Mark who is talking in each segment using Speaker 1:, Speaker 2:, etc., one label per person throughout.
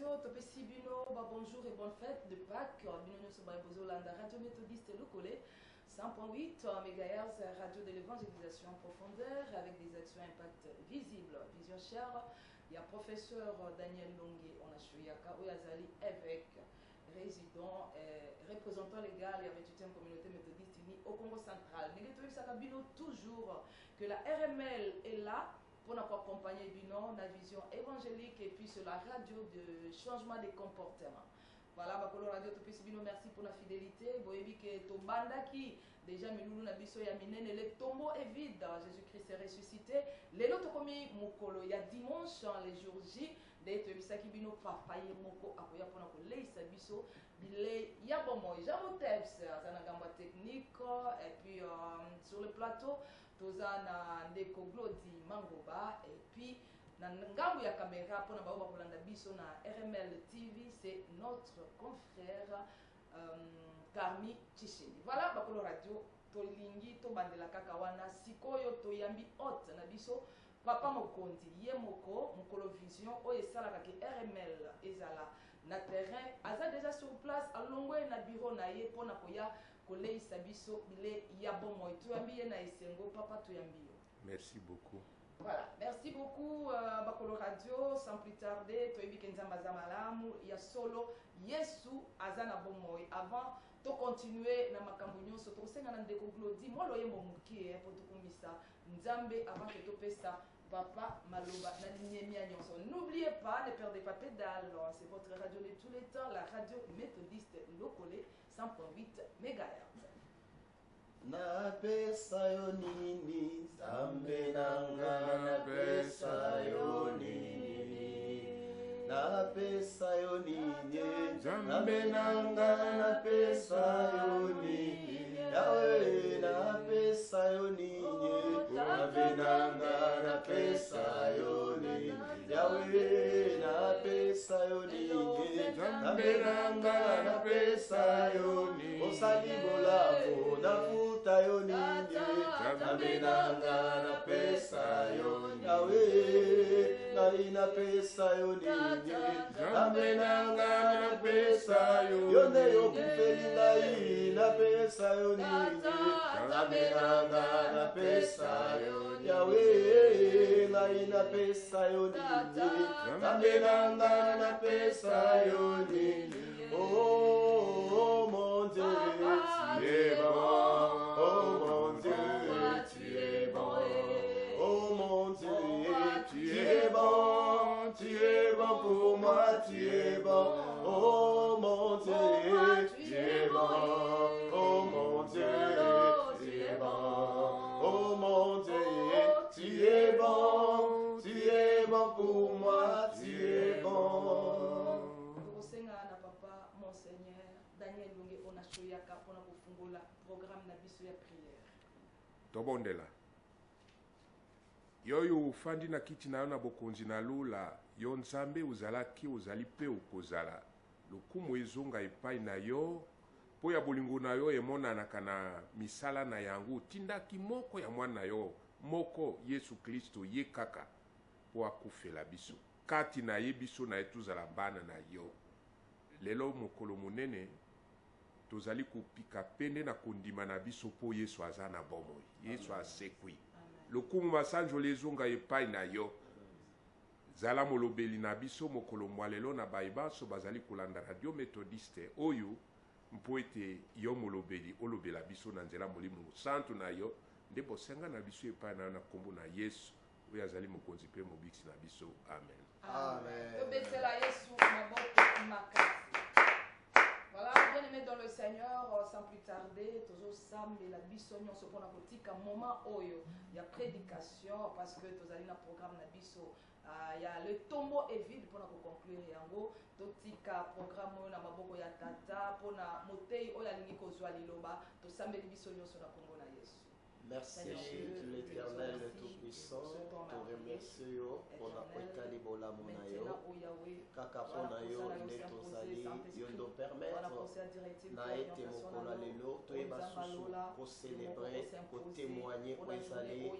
Speaker 1: Radio, Topesi Bino, bonjour et bonne fête de Pâques. Bino Nyoso Baibozolanda, Radio Méthodiste Le Collet, 100.8 MHz, Radio de l'évangélisation en profondeur avec des actions impact visibles. Vision chère, il y a professeur Daniel Longue, on a Chouyaka, Oyazali, évêque, résident, représentant légal et avec une communauté méthodiste unie au Congo central. Négatif Sakabino, toujours que la RML est là pour nous accompagner Bino, la vision évangélique et puis sur la radio de changement des comportements. Voilà, Bakolo Radio Topesi Bino, merci pour la fidélité. Boyebi que Tobanda qui déjà Miloulou Nabiso Yaminen, le tombeau est vide. Jésus-Christ est ressuscité. Les lots komi Mukolo, il y a dimanche, les jours J, des Tobisaki Bino, Papa Moko, Akoya Pona Kolei Sabiso, Bile Yabomo, Jamoteps, Zanagamba technique, et puis sur le plateau, Tozana Ndeko Glodi Mangoba, et puis Ngambu ya caméra pour na baoba kolanda biso na RML TV, c'est notre confrère Karmi Chicheni. Voilà bakolo radio tolingi to bandela kaka wana sikoyo toyambi hôte na biso papa mokonzi ye moko mokolo vision o esala ka RML ezala na terrain aza déjà sur place alongwe na bureau na ye pona koya koleisa biso bile ya bomo toyambi ye na esengo papa toyambi yo.
Speaker 2: Merci beaucoup.
Speaker 1: Voilà, merci beaucoup Bakolo Radio, sans plus tarder, Toyebi Kenzamba Zamalamu, il y a solo Yesu Azana Bomoy. Avant de continuer na makambunyo soto senga na ndeko glodi moi loye momuki pour tout kumisa Nzambe avant que to pesa papa maloba na nyemia nyonso. N'oubliez pas, ne perdez pas pédale, c'est votre radio de tous les temps, la radio méthodiste Lokolé 100.8 MHz.
Speaker 3: Napesa yo nini Nzambe nanga napesa yo nini napesa yo nini Nzambe nanga napesa yo nini Yahweh napesa yo nini Nzambe nanga napesa yo nini Yahweh napesa yo nini Nzambe nanga napesa yo nini Osali bolavo nafuta yo nini Nzambe nanga napesa yo nini Yahweh ngai napesa yo nini Nzambe nanga napesa yo nini Yonde yo kufeli ngai napesa yo nini Nzambe nanga napesa yo nini Yahweh ngai napesa yo nini Nzambe nanga napesa yo nini Oh mon Dieu, tu es bon. Oh mon Dieu, tu es bon. Oh mon Dieu, tu es bon. Tu es bon pour moi, tu es bon. Oh mon Dieu, tu es bon. Oh mon Dieu, tu es bon. Oh mon Dieu, tu es bon. Tu es bon pour moi, tu es bon.
Speaker 1: Monseigneur Daniel Longue on a choyaka pour na programme na biso ya prière.
Speaker 2: Tobondela. Yoyo ufandi na kiti na yona bokonzi na lula yo Nzambe uzalaki uzali pe ukozala. Lokumu ezonga epai na yo po ya bolingo na yo emonana kana misala na yangu tindaki moko ya mwana yo moko Yesu Kristo ye kaka po akufela biso. Kati na ye biso na etuzala bana na yo. Lelo mokolo munene tozali kupika pende na kondima na biso po Yesu azana bomoi Yesu asekwi lokumu masanjo lezonga epai na yo zala molobeli na biso mokolo mwalelo na baibanso bazali kolanda radio méthodiste oyo mpo ete yo molobeli olobela biso na nzela molimo santu na yo nde bosenga na biso epai na yo na kombo na Yesu oyo azali mokonzi pe mobiksi na biso amen.
Speaker 1: Amen. Tobesela Yesu maboko makasi. Voilà, bien aimé dans le Seigneur, sans plus tarder, toujours Sam et la bisognon se prend un moment où il y a prédication parce que tous allez dans le programme na biso, il y a le tombeau est vide pour nous conclure yango, totika programme na maboko ya tata pour na motei o ya lingi kozwa liloba, to Sam et bisognon sur la Congo na Yesu.
Speaker 3: Merci l'Éternel Tout-Puissant, te remercie pour la kwekali bola mona yo kaka pona yo nde tozali yo ndo permettre na ete mokolo lelo toyeba susu kocélébrer kotémoigner ezali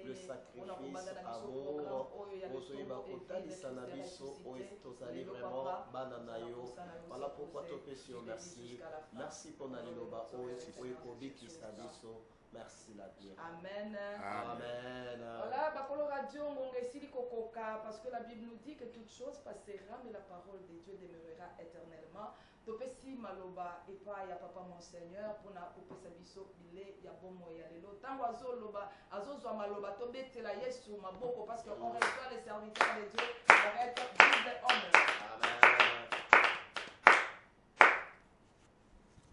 Speaker 3: le sacrifice amour bozoyeba kotalisa na biso oyo tozali vraiment bananayo. Voilà pourquoi topesi yo merci. Merci pour naliloba oyekobi kisabiso. Merci la Dieu.
Speaker 1: Amen.
Speaker 3: Amen.
Speaker 1: Voilà, Bakolo Radio, on récit Kokoka, parce que la Bible nous dit que toute chose passera, mais la parole de Dieu demeurera éternellement. Topesi maloba et pas ya papa mon Seigneur pour na kopesa biso bile ya bomo ya lelo. Tango azoloba, azozwa maloba tobetela Yesu maboko parce que on reçoit les serviteurs de Dieu pour être dignes hommes.
Speaker 3: Amen.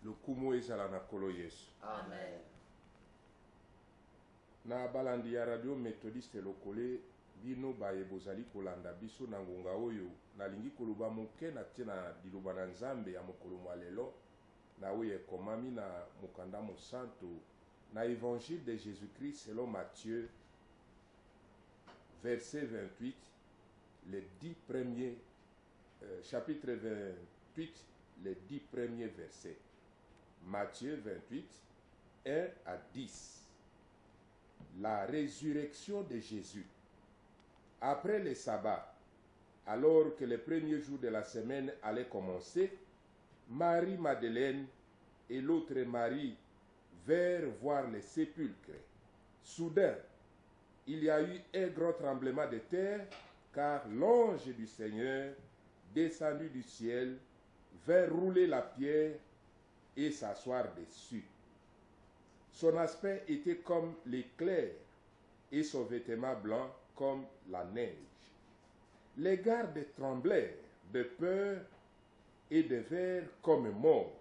Speaker 2: Le kumu ezala na kolo Yesu.
Speaker 3: Amen.
Speaker 2: Na balandi ya radio méthodiste lokole bino baye bozali kolanda biso na ngonga oyo nalingi koloba moke na tie na diloba na nzambe ya mokolo mwa lelo na oyo ekomami na mokanda mosanto na évangile de Jésus-Christ selon Matthieu verset 28 les 10 premiers chapitre 28 les 10 premiers versets. Matthieu 28 1 à 10. La résurrection de Jésus. Après le sabbat, alors que les premiers jours de la semaine allaient commencer, Marie-Madeleine et l'autre Marie vinrent voir les sépulcres. Soudain, il y a eu un grand tremblement de terre, car l'ange du Seigneur, descendu du ciel, vint rouler la pierre et s'asseoir dessus. Son aspect était comme l'éclair et son vêtement blanc comme la neige. Les gardes tremblèrent de peur et devinrent comme morts.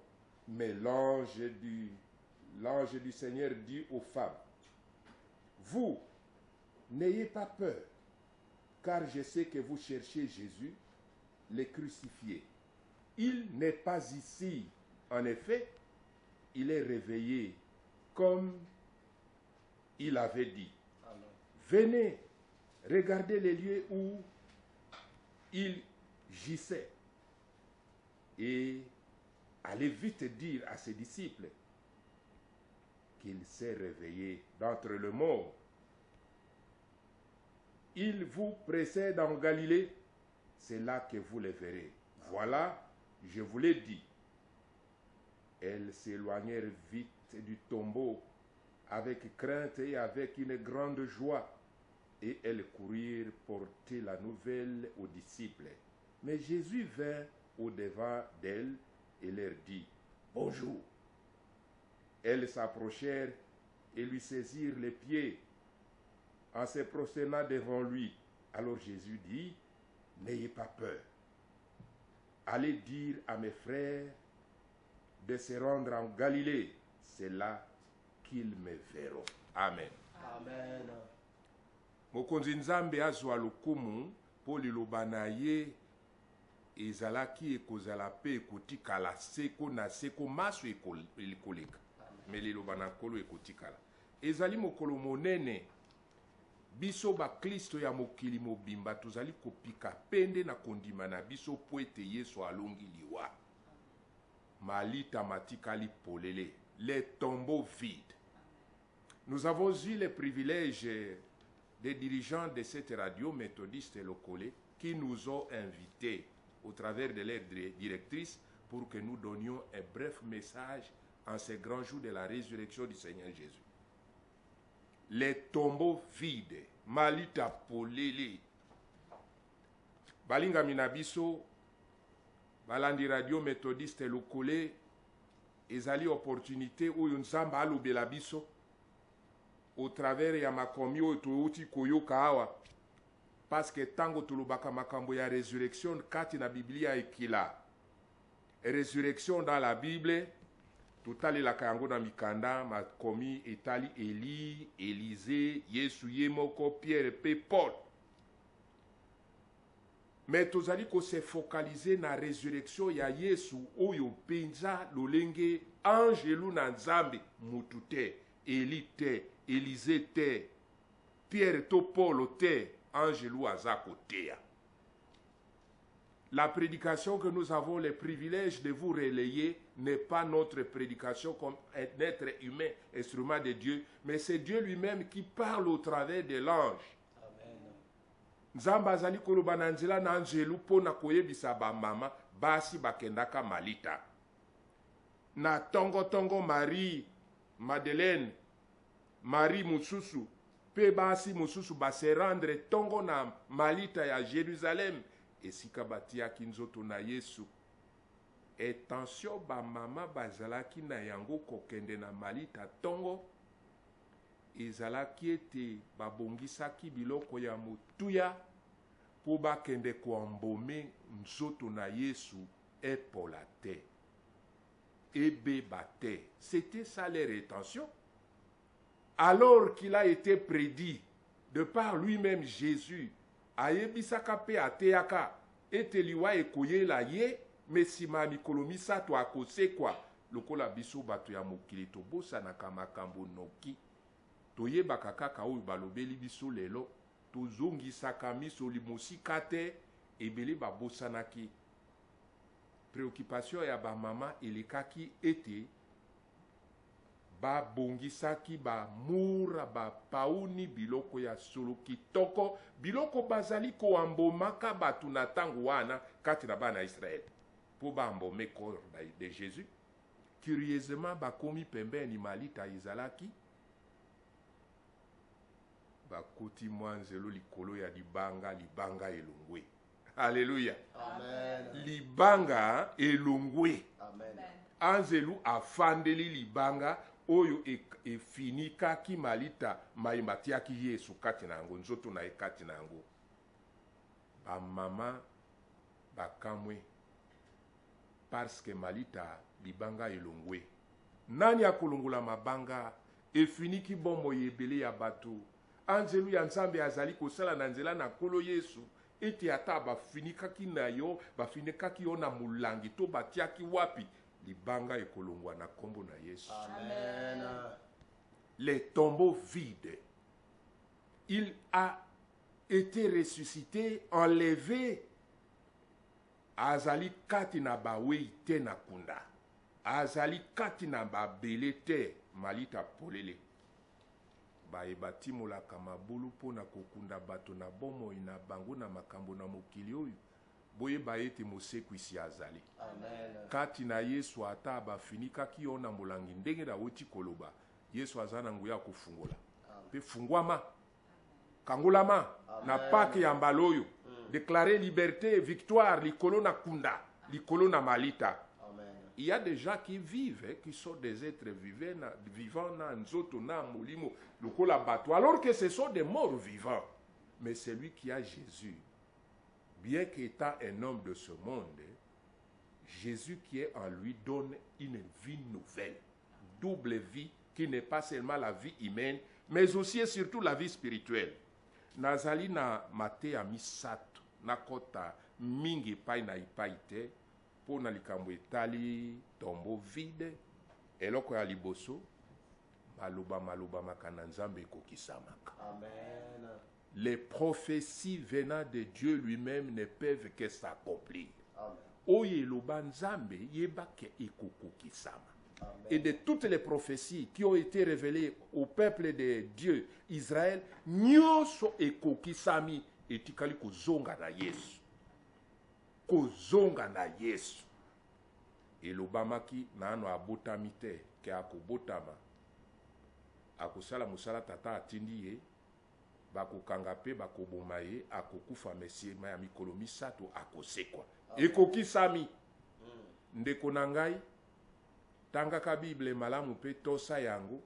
Speaker 2: Mais l'ange du Seigneur dit aux femmes, vous, n'ayez pas peur, car je sais que vous cherchez Jésus, le crucifié. Il n'est pas ici. En effet, il est réveillé comme il avait dit.
Speaker 3: Amen.
Speaker 2: Venez, regardez les lieux où il gisait et allez vite dire à ses disciples qu'il s'est réveillé d'entre les morts. Il vous précède en Galilée, c'est là que vous le verrez. Voilà, je vous l'ai dit. Elles s'éloignèrent vite du tombeau avec crainte et avec une grande joie, et elles courirent porter la nouvelle aux disciples. Mais Jésus vint au-devant d'elles et leur dit, bonjour. Elles s'approchèrent et lui saisirent les pieds en se prosternant devant lui. Alors Jésus dit, n'ayez pas peur. Allez dire à mes frères de se rendre en Galilée, c'est là qu'ils me verront. Amen.
Speaker 3: Amen.
Speaker 2: Mokonzi nzambe azwa lokumu po liloba na ye ezalaki ekozala pe ekotikala seko na seko maso ekoleka me liloba na nkolo ekotikala ezali mokolo monene biso baklisto ya mokili mobimba tozali kopika pende na kondima na biso po ete Yesu alongi liwa malita matikali polele les tombeaux vides. Nous avons eu le privilège des dirigeants de cette radio méthodiste locale qui nous ont invités au travers de leur directrice pour que nous donnions un bref message en ces grands jours de la résurrection du Seigneur Jésus. Les tombeaux vides, malita polele. Balinga minabiso, balandi radio méthodiste locale, ezali opportunité oyo nzamba alobela biso au travers ya makomi oyo touti koyoka awa parce que tango tulobaka makambo ya résurrection kati na Biblia ekila résurrection dans la Bible tutalelaka yango na mikanda makomi etali Eli, Élisée, Yesu ye moko, Pierre pe Paul. Mais tozali ko se focaliser na résurrection ya Yesu oyo penza lolenge angelu na nzambe mutu te, Eli te, Élisée te, Pierre to Paul te, angelu azako te. La prédication que nous avons le privilège de vous relayer n'est pas notre prédication comme un être humain, instrument de Dieu, mais c'est Dieu lui-même qui parle au travers de l'ange.
Speaker 3: Amen.
Speaker 2: nzambe azali koloba na nzela na nzelu mpo na koyebisa bamama basi bakendaka malita. Na tongo Marie Madeleine, Marie mosusu pe basi mosusu base rendre tongo na malita ya Jérusalem esika batiaki nzoto na Yesu. Attention bamama bazalaki na yango kokende na malita tongo ezalaki ete babongisaki biloko ya motuya po bakende koambome nzoto na Yesu epola te ebeba te. C'était ça leur intention. Alors qu'il a été prédit de par lui-même Jésus ayebisaka pe ateyaka ete liwa ekoyela ye mesima mikolo misato akosekwa lokola biso bato ya mokili tobosanaka makambo noki toyebaka kaka oyo balobeli biso lelo tozongisaka miso limosika te ebele babosanaki. Préoccupation ya bamama elekaki ete babongisaki bamura bapauni biloko ya solo kitoko biloko bazali koambomaka bato na ntango wana kati na bana Israel po baambome corps de Jésus. Curieusement bakomi pembeni malita ezalaki bakoti mwa nzelo likolo ya libanga elongwe. Alléluia.
Speaker 3: Amen.
Speaker 2: Libanga elongwe.
Speaker 3: Amen.
Speaker 2: Anzelu afandeli libanga oyo efinikaki malita maimatiaki Yesu kati na yango nzoto na ekati na yango. Bamama bakamwe parce que malita libanga elongwe. Nani akolongola mabanga efiniki bombo yebele ya bato. Anzelu ya Nzambe azali kosala na nzela na Nkolo Yesu ete ata bafinikaki na yo bafinikaki yo na mulangi to batiaki wapi libanga ekolongwa na kombo na Yesu.
Speaker 3: Amen.
Speaker 2: Les tombeaux vides. Il a été ressuscité, enlevé. Azali kati na bawei te na kunda. Azali kati na babele te malita polele. Baebati molaka mabulu po na kokunda bato na bomoi na bango na makambo na mokili oyo. Boye baete mosekwisi azali.
Speaker 3: Amen.
Speaker 2: Kati na Yesu ata bafinikaki yo na molangi ndenge na oti koloba. Yesu azana nguya kufungola. Pe fungwama. Kangolama. Na pake ya mbaloyo. Déclarer liberté, victoire, likolo na kunda, likolo na malita.
Speaker 3: Amen.
Speaker 2: Il y a des gens qui vivent, qui sont des êtres vivants na nzoto na molimo, lokola bato, alors que ce sont des morts vivants. Mais celui qui a Jésus, bien qu'étant un homme de ce monde, Jésus qui est en lui donne une vie nouvelle, double vie, qui n'est pas seulement la vie humaine, mais aussi et surtout la vie spirituelle. Nazali na mate ya misato, nakota mingi pai na ipai te, po na likambo etali tombeau vide, eloko ya liboso, maloba makana Nzambe ekokisamaka.
Speaker 3: Amen.
Speaker 2: Les prophéties venant de Dieu lui-même ne peuvent que s'accomplir.
Speaker 3: Amen.
Speaker 2: Oye eloba Nzambe yebake ekokokisama.
Speaker 3: Amen.
Speaker 2: Et de toutes les prophéties qui ont été révélées au peuple de Dieu, Israël, nyonso ekokisami etikali kozonga na Yesu. Kozonga na Yesu. Elobamaki na ano abotami te ke akobotama. Akosala musala tata atindi ye, bakokanga pe bakoboma ye, akokufa mesie ya mikolo misato akosekwa. Ekokisami. Ndeko na ngai, tangaka Bible malamu pe tosa yango,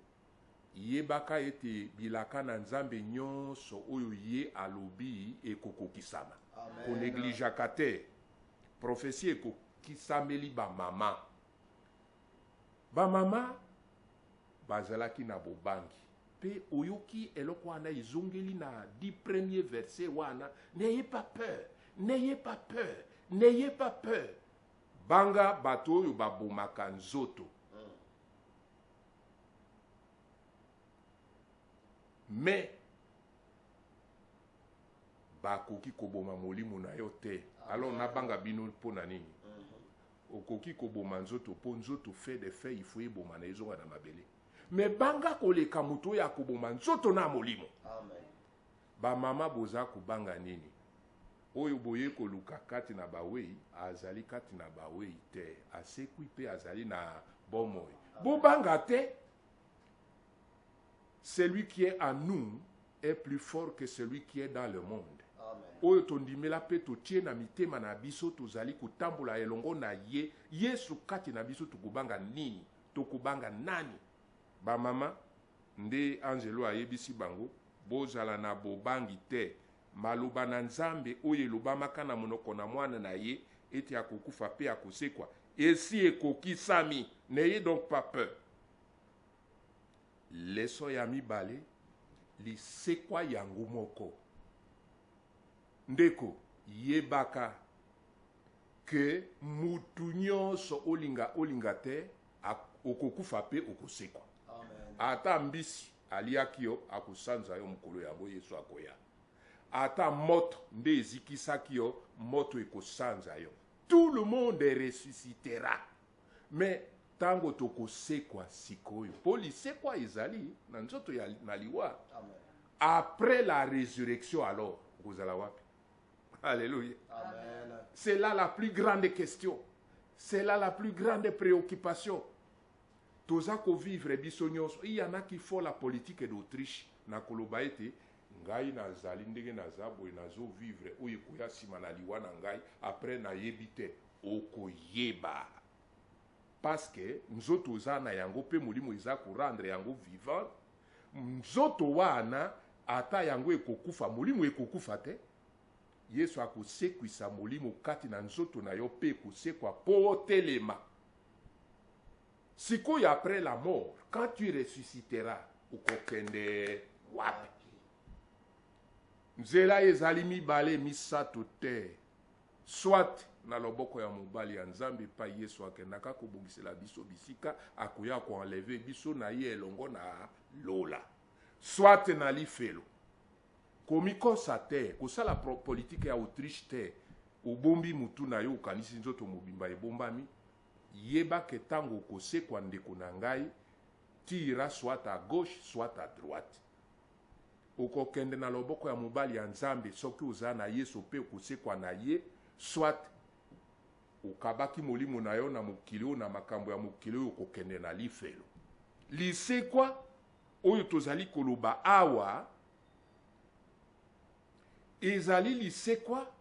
Speaker 2: yebaka ete bilaka na Nzambe nyonso oyo ye alobi ekokokisama. Ko neglijaka te. Prophétie ekokisameli ba mama. Ba mama bazalaki na bobangi. Pe oyoki eloko wana izongeli na 10 premiers versets wana, n'ayez pas peur, n'ayez pas peur, n'ayez pas peur. Banga bato oyo babomaka nzoto. Mais bakoki koboma molimo na yo te. Alors nabanga bino pona nini? Okoki koboma nzoto po nzoto fait des faits, il faut eboma na ezonga na mabele. Mais banga koleka muto ya koboma nzoto na molimo.
Speaker 3: Amen.
Speaker 2: Ba mama boza kubanga nini? oyo boye koluka kati na bawei azali kati na bawei te asekwi pe azali na bomoi bobanga te. Celui qui est en nous est plus fort que celui qui est dans le monde. Oyo tondimela pe totie na mitema na biso tozali kotambola elongo na ye Yesu kati na biso tukubanga nini tokubanga nani. Ba mama nde Angelo ayebisi bango bozala na bobangi te maloba na Nzambe oyo elobamaka na monoko na mwana na ye ete akokufa pe akosekwa esi ekokisami. N'ayez donc pas peur. Leso ya mibale lisekwa yango moko. Ndeko yebaka ke mutu nyonso olinga te okokufa pe okosekwa. Ata mbisi aliaki yo akosanza yo mukolo yango Yesu akoya. Ata moto nde ezikisaki yo moto ekosanza yo. Tout le monde ressuscitera. Mais tango tokosekwa sikoyo po lisekwa ezali na nzoto ya naliwa. Après la résurrection alors kozala wapi? Alléluia. Amen. C'est là la plus grande question. C'est là la plus grande préoccupation. Toza ko vivre biso nyonso. Il y en a qui font la politique d'Autriche na koloba ete ngai nazali ndenge nazabo nazo vivre oyo koya sima na liwa na ngai après na yebite okoyeba. Parce que nzoto za na yango pe molimo eza ko rendre yango vivant. Nzoto wana ata yango ekokufa molimo ekokufa te. Yesu akosekwisa molimo kati na nzoto na yo pe kosekwa po telema. Sikoyo après la mort, quand tu ressusciteras, ukokende wapi? Nzela ezali mibale misato te. Soit na loboko ya mobali ya Nzambe pa Yesu akendaka kobongisela biso bisika akoya ko enlever biso na ye elongo na lola. Soit na lifelo. Komikosa te, kosala politique ya Autriche te, obombi mutu na yo ukanisi nzoto mobimba ebombami, yeba ke tango kosekwa ndeko na ngai, tira soit à gauche, soit à droite. Okokende na loboko ya mobali ya Nzambe, soki oza na Yesu pe kosekwa na ye, soit okabaki molimo na yo na mokili na makambo ya mokili okokende na lifelo. Lisekwa, oyo tozali koloba awa, ezali lisekwa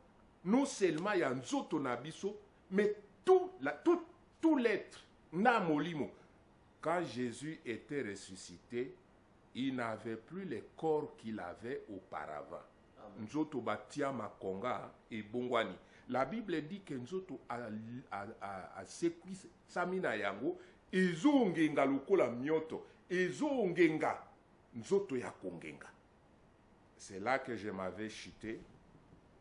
Speaker 2: non seulement ya nzoto na biso mais tout l'être na molimo. Quand Jésus était ressuscité, il n'avait plus le corps qu'il avait auparavant. Nzoto batia makonga et bongwani. La Bible dit que nzoto a sekwi samina yango ezongenga lokola mioto ezongenga nzoto ya kongenga. C'est là que je m'avais chuté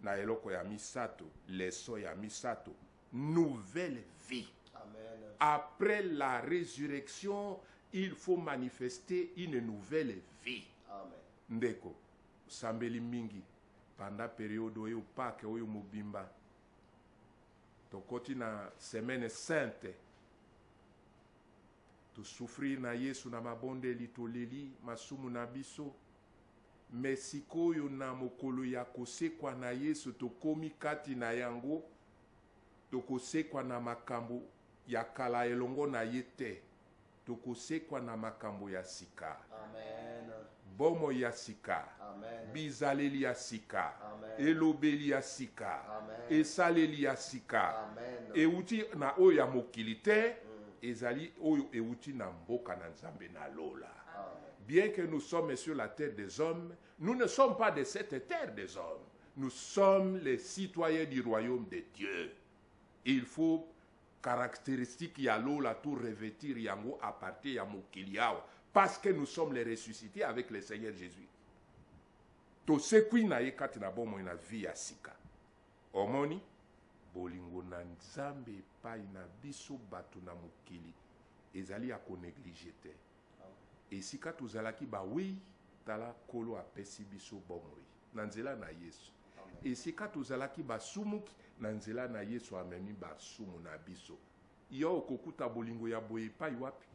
Speaker 2: na eloko ya misato, leso ya misato, nouvelle vie. Amen. Après la résurrection, il faut manifester une nouvelle vie. Amen. Ndeko, sambeli mingi, pendant période oyo Pâques oyo mobimba, tokoti na semaine sainte, to souffrir na Yesu na mabonde litoleli, masumu na biso, mais sikoyo na mokolo ya kosekwa na Yesu tokomi kati na yango tokosekwa na makambo ya kala elongo na ye te tokosekwa na makambo ya sika. Amen. Bomo ya sika. Amen. Bizaleli ya sika. Amen. Elobeli ya sika. Amen. Esaleli ya sika. Amen. Euti na oyo ya mokili te ezali oyo euti na mboka na Nzambe na lola. Bien que nous sommes sur la terre des hommes, nous ne sommes pas de cette terre des hommes. Nous sommes les citoyens du royaume de Dieu. Il faut caractéristique ya lola tout revêtir yango à partir ya mokili awa parce que nous sommes les ressuscités avec le Seigneur Jésus. To sekwi na ye kati na bomo na vie ya sika. Omoni bolingo na Nzambe pa ina biso batu na mokili ezali ya ko négliger te. Esika tozalaki ba oui tala kolo apesi biso bomoi na nzela na Yesu. Esika tozalaki ba sumuki na nzela na Yesu amemi ba sumu na biso. Yo okokuta bolingo ya boye pai wapi?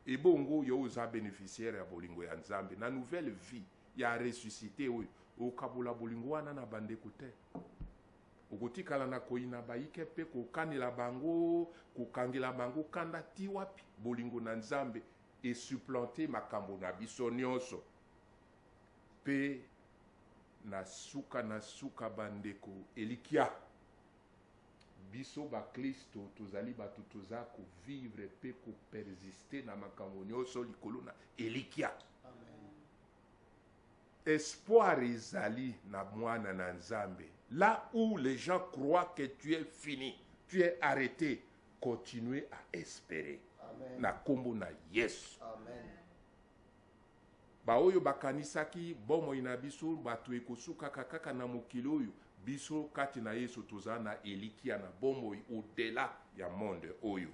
Speaker 2: Ebongo yo oza bénéficiaire ya bolingo ya Nzambe na nouvelle vie ya ressuscité oyo okabola bolingo wana na bandeko te. okotikala na koyina bayike mpe kokanela bango kokangela bango kanda ti wapi bolingo na nzambe esuplante makambo na biso nyonso mpe na suka bandeko elikia biso baklisto tozali bato toza kovivre mpe kopersiste na makambo nyonso likolo na elikia. Espoir ezali na mwana na nzambe. Là où les gens croient que tu es fini, tu es arrêté, continuez à espérer.
Speaker 3: Amen.
Speaker 2: Na kombo na Yesu.
Speaker 3: Amen.
Speaker 2: Ba oyo bakanisaki bomoi na biso bato ekosuka kaka na mokili oyo biso kati na Yesu toza na elikia na bomoi au-delà ya monde oyo.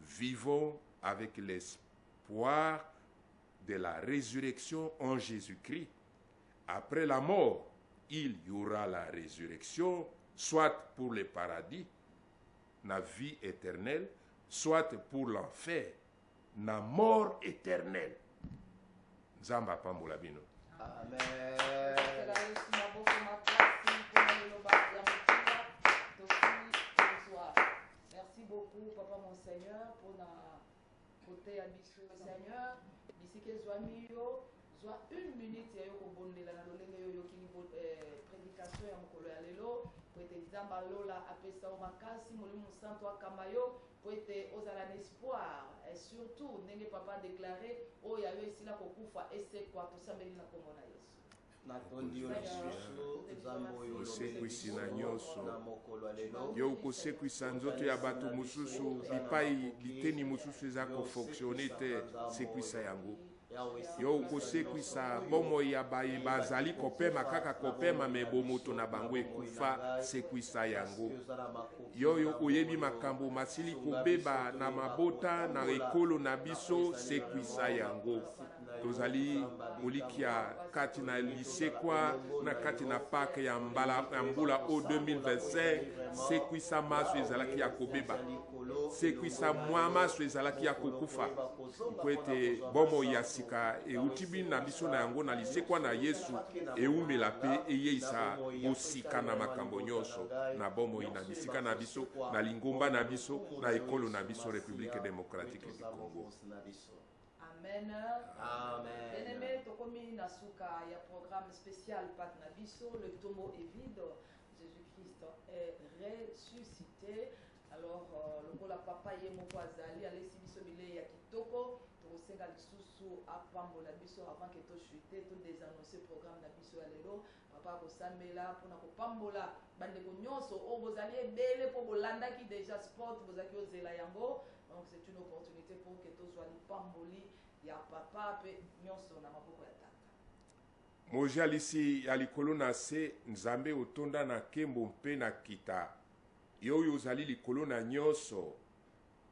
Speaker 2: Vivons avec l'espoir de la résurrection en Jésus-Christ. Après la mort, il y aura la résurrection, soit pour le paradis, la vie éternelle, soit pour l'enfer, la mort éternelle. Nzamba pambola bino.
Speaker 3: Amen.
Speaker 1: Merci beaucoup, Papa Monseigneur, pour la côté habitué, Seigneur. D'ici que soit une minute, il y a prédication ya mokolo ya lelo po ete nzambe alola apesa o makasi molimo santo akamayo po ete ozala na espoir et surtout ndenge papa déclaré oyo ayo esila kokufa esekwa tosambeli na kombo na Yesu.
Speaker 2: Osekwisa nyonso yo okosekwisa nzoto ya bato mosusu bipai biteni mosusu eza kofonctionne te sekwisa yango yo okosekwisa bomoi ya baye bazali kopema kaka kopema me bomoto na bango ekufa sekwisa yango yoyo oyebi makambo masili kobeba na mabota na ekolo na biso sekwisa yango tozali olikia kati na lisekwa na kati na pake ya mbula o 2025 sekwisa maso ezalaki ya kobeba sekwisa mwa maso ezalaki ya kokufa kwete bomo ya sika eutibi na biso na yango na lisekwa na Yesu eumela pe eyeisa osika na makambo nyonso na bomo ina bisika na biso na lingomba na biso na ekolo na biso République démocratique du Congo.
Speaker 1: Amen.
Speaker 3: Amen.
Speaker 1: Bien-aimé, tokomi nasuka ya programme spécial Pat Nabiso, le tombeau est vide, Jésus-Christ est ressuscité. Alors, lokola papa ye moko azali alesi biso bile ya kitoko, tokosenga lisusu apambola biso avant que to chuter, to désannoncer programme na biso ya lelo. Papa kosambela pona kopambola bandeko nyonso o bozali ebele po bolandaki déjà sport bozaki ozela yango. Donc c'est une opportunité pour que to soit pamboli ya papa pe nyonso na maboko ya tata.
Speaker 2: Moja alisi ya likolo na se nzambe otonda na kembo mpe na kita yoyo ozali likolo na nyonso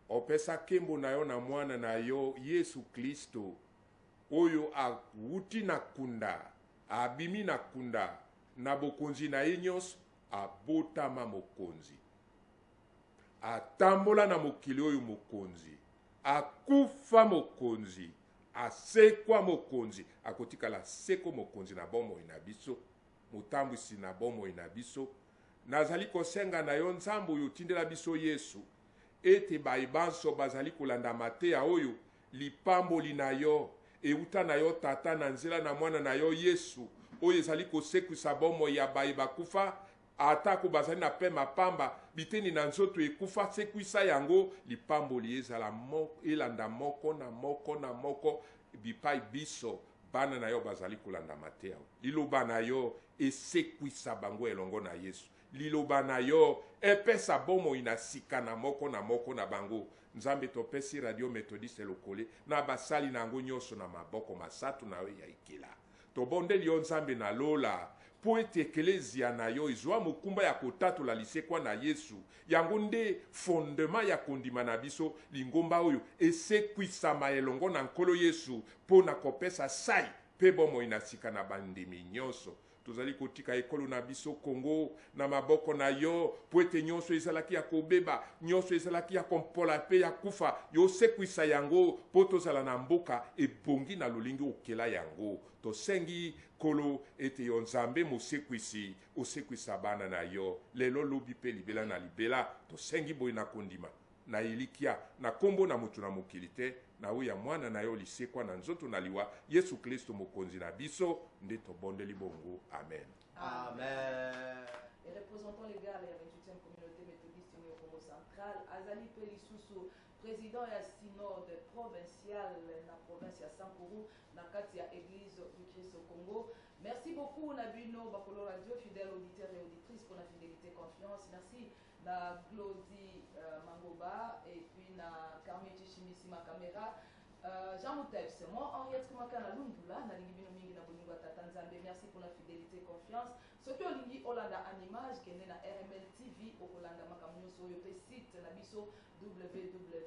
Speaker 2: opesa kembo na yo na mwana na yo Yesu Kristo oyo awuti na kunda abimi na kunda na bokonzi na ye nyonso abotama mokonzi atambola na mokili oyo mokonzi akufa mokonzi asekwa mokonzi akotikala seko mokonzi na bomoi na biso motambwisi na bomoi na biso nazali kosenga na yo nzambe oyo tindela biso Yesu ete baibanso bazali kolanda mateya oyo lipamboli na yo euta na yo tata na nzela na mwana na yo Yesu oyo ezali kosekwisa bomoi ya bayi bakufa atako bazali na pe mapamba biteni na nzoto ekufa sekwisa yango lipamboli ezala elanda moko na moko na moko bipai biso bana na yo bazali kolanda mateya liloba na yo esekwisa bango elongo na Yesu liloba na yo epesa bomoi na sika na moko na bango nzambe topesi radio methodiste lokole na basali na yango nyonso na maboko masatu na yo ya ikela tobondeli yo nzambe na lola po ete ekelezia na yo ezwa mokumba ya kotatola lisekwa na Yesu yango nde fondement ya kondima na biso lingomba oyo esekwisama elongo na nkolo Yesu po na kopesa sai pe bomoi na sika na bandimi nyonso tozali kotika ekolo na biso Congo na maboko na yo po ete nyonso ezalaki ya kobeba nyonso ezalaki ya kompola pe ya kufa yo sekwisa yango po tozala na mboka ebongi na lolingi okela yango tosengi kolo ete yo nzambe mosekwisi osekwisa bana na yo lelo lobi pe libela na libela tosengi boye na kondima na ilikia na kombo na mutu na mokili te na uya mwana na yo lisekwa na nzoto na liwa Yesu Kristo mokonzi na biso nde tobondeli bongo amen.
Speaker 3: Amen.
Speaker 1: Les représentants légaux et la 28e communauté méthodiste au Congo central, Azali Pelisusu, président et synode provincial na province ya Sankuru, na kati ya église du Christ au Congo. Merci beaucoup Nabino Bakolo Radio, fidèles auditeurs et auditrices pour la fidélité et confiance. Merci na Glody Mangoba et puis na Carmen Chimisi ma caméra. Jean Moutef, c'est moi, Henriette Kumakana Lundula, na Lingibino Mingi na Bolingo Tatanzambe. Merci pour la fidélité et confiance. Ce qui est Lingi Olanda en image, qui est na RML TV, au Olanda Makamunyo sur le site, na biso www